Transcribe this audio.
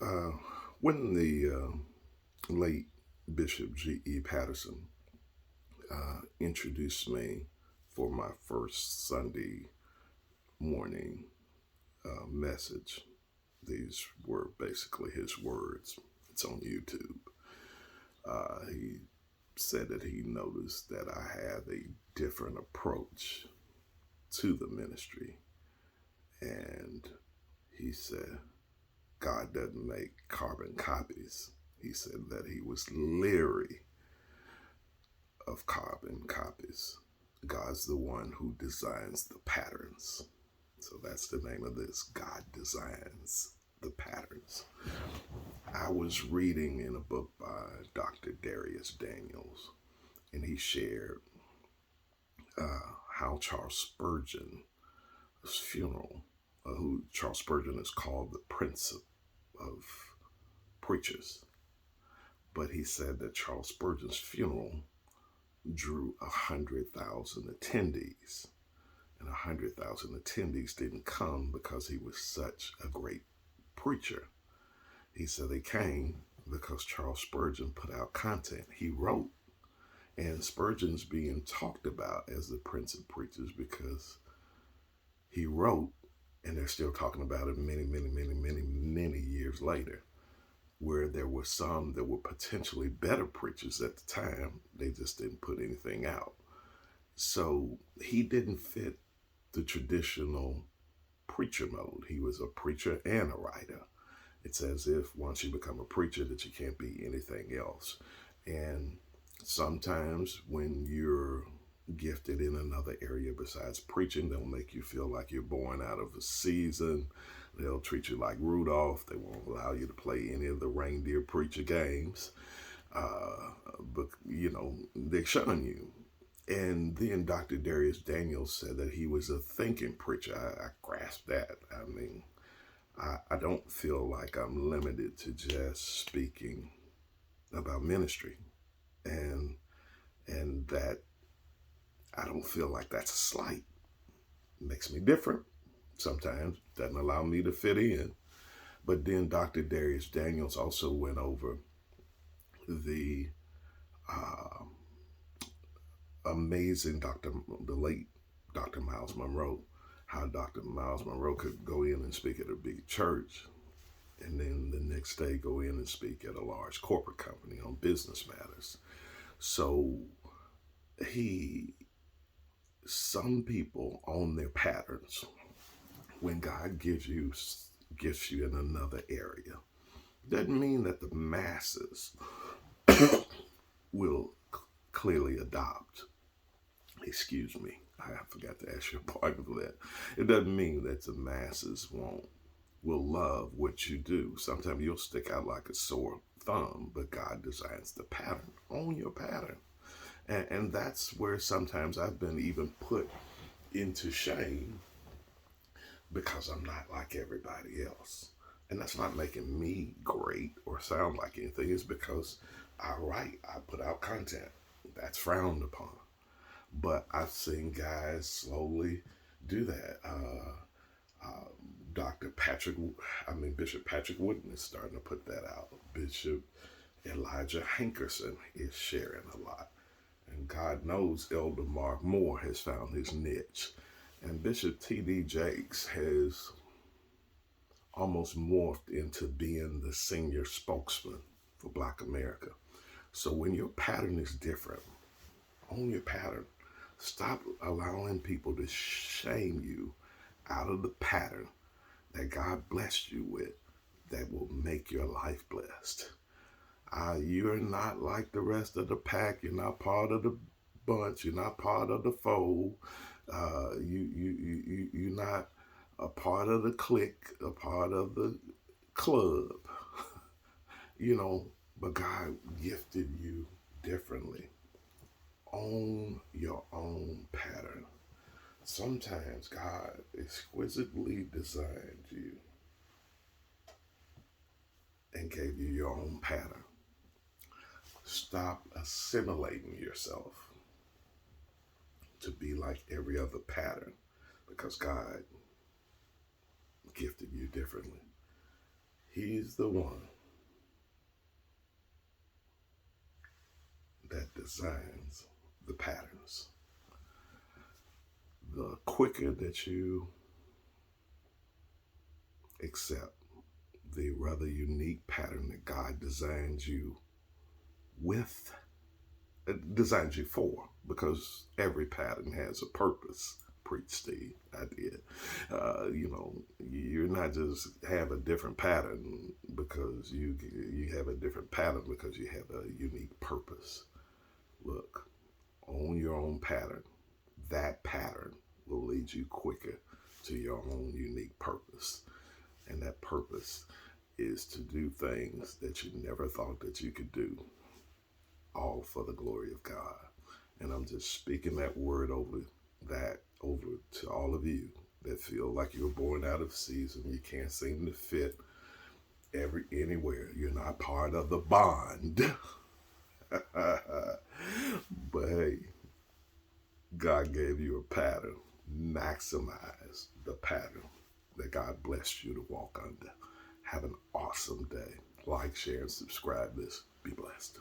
Uh, when the late Bishop G.E. Patterson introduced me for my first Sunday morning message, these were basically his words. It's on YouTube. He said that he noticed that I had a different approach to the ministry. And he said, God doesn't make carbon copies. He said that he was leery of carbon copies. God's the one who designs the patterns. So that's the name of this. God designs the patterns. I was reading in a book by Dr. Darius Daniels, and he shared how Charles Spurgeon's funeral, who Charles Spurgeon is called the Prince of Preachers, but he said that Charles Spurgeon's funeral drew 100,000 attendees. And 100,000 attendees didn't come because he was such a great preacher. He said they came because Charles Spurgeon put out content. He wrote, and Spurgeon's being talked about as the Prince of Preachers because he wrote, and they're still talking about it many years later, where there were some that were potentially better preachers at the time. They just didn't put anything out. So he didn't fit the traditional preacher mode. He was a preacher and a writer. It's as if once you become a preacher that you can't be anything else. And sometimes when you're gifted in another area besides preaching, they'll make you feel like you're born out of a season. They'll treat you like Rudolph. They won't allow you to play any of the reindeer preacher games. But, they shun you. And then Dr. Darius Daniels said that he was a thinking preacher. I grasped that. I mean, I don't feel like I'm limited to just speaking about ministry. And that I don't feel like that's a slight. It makes me different. Sometimes doesn't allow me to fit in. But then Dr. Darius Daniels also went over the uh, amazing the late Dr. Miles Monroe, how Dr. Miles Monroe could go in and speak at a big church and then the next day go in and speak at a large corporate company on business matters. So he, some people own their patterns. When God gives you in another area, doesn't mean that the masses will clearly adopt. Excuse me, I forgot to ask you a pardon for that. It doesn't mean that the masses will love what you do. Sometimes you'll stick out like a sore thumb, but God designs the pattern. Own your pattern. And that's where sometimes I've been even put into shame because I'm not like everybody else. And that's not making me great or sound like anything. It's because I write, I put out content. That's frowned upon. But I've seen guys slowly do that. Uh, Dr. Patrick, Bishop Patrick Wooden is starting to put that out. Bishop Elijah Hankerson is sharing a lot. And God knows Elder Mark Moore has found his niche. And Bishop T.D. Jakes has almost morphed into being the senior spokesman for Black America. So when your pattern is different, own your pattern. Stop allowing people to shame you out of the pattern that God blessed you with that will make your life blessed. You're not like the rest of the pack. You're not part of the bunch. You're not part of the fold. You're not a part of the clique, a part of the club, but God gifted you differently. Own your own pattern. Sometimes God exquisitely designed you and gave you your own pattern. Stop assimilating yourself to be like every other pattern because God gifted you differently. He's the one that designs the patterns. The quicker that you accept the rather unique pattern that God designs you with, designs you for, because every pattern has a purpose. Preach, Steve. I did. You're not just have a different pattern because you have a different pattern because you have a unique purpose. Look, own your own pattern. That pattern will lead you quicker to your own unique purpose. And that purpose is to do things that you never thought that you could do, all for the glory of God. And I'm just speaking that word over to all of you that feel like you were born out of season. You can't seem to fit anywhere. You're not part of the bond. But hey, God gave you a pattern. Maximize the pattern that God blessed you to walk under. Have an awesome day. Like, share, and subscribe this. Be blessed.